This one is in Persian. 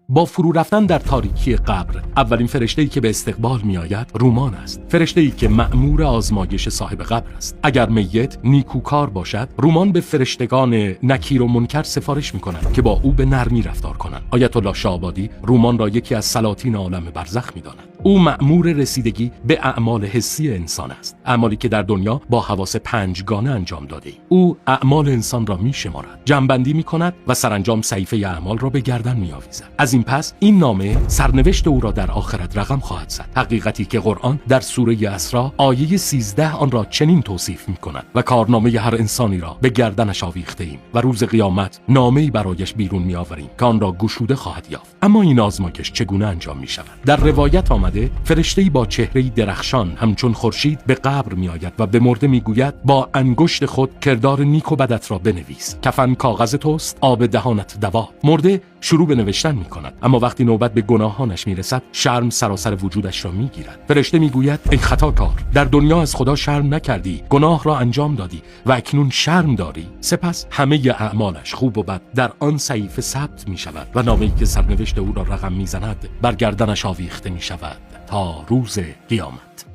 با فرو رفتن در تاریکی قبر، اولین فرشته‌ای که به استقبال می‌آید رومان است. فرشته‌ای که مأمور آزمایش صاحب قبر است. اگر میت نیکوکار باشد، رومان به فرشتگان نکیر و منکر سفارش می‌کند که با او به نرمی رفتار کنند. آیت الله شاه‌آبادی رومان را یکی از سلاطین عالم برزخ می‌داند. او مأمور رسیدگی به اعمال حسی انسان است، اعمالی که در دنیا با حواس پنجگانه انجام داده ای. او اعمال انسان را می‌شمارد، جمع‌بندی می‌کند و سرانجام صحیفه اعمال را به گردن می‌آویزد. از این پس این نامه سرنوشت او را در آخرت رقم خواهد زد. حقیقتی که قرآن در سوره اسراء آیه 13 آن را چنین توصیف می‌کند: و کارنامه هر انسانی را به گردنش آویخته ایم و روز قیامت نامه‌ای برایش بیرون می‌آوریم که آن را گشوده خواهد یافت. اما این آزمایش چگونه انجام می‌شود؟ در روایت آمده فرشته‌ای با چهره‌ای درخشان همچون خورشید به قبر می‌آید و به مرده می‌گوید با انگشت خود کردار نیک و بدت را بنویس. کفن کاغذ توست، آب دهانت دوا. مرده شروع به نوشتن می‌کند، اما وقتی نوبت به گناهانش می‌رسد، شرم سراسر وجودش را می‌گیرد. فرشته می‌گوید ای خطاکار، در دنیا از خدا شرم نکردی، گناه را انجام دادی و اکنون شرم داری. سپس همه اعمالش خوب و بد در آن صحیفه ثبت می‌شود و نامه‌ای که سرنوشت او را رقم می‌زند بر گردنش آویخته می‌شود تا روز قیامت.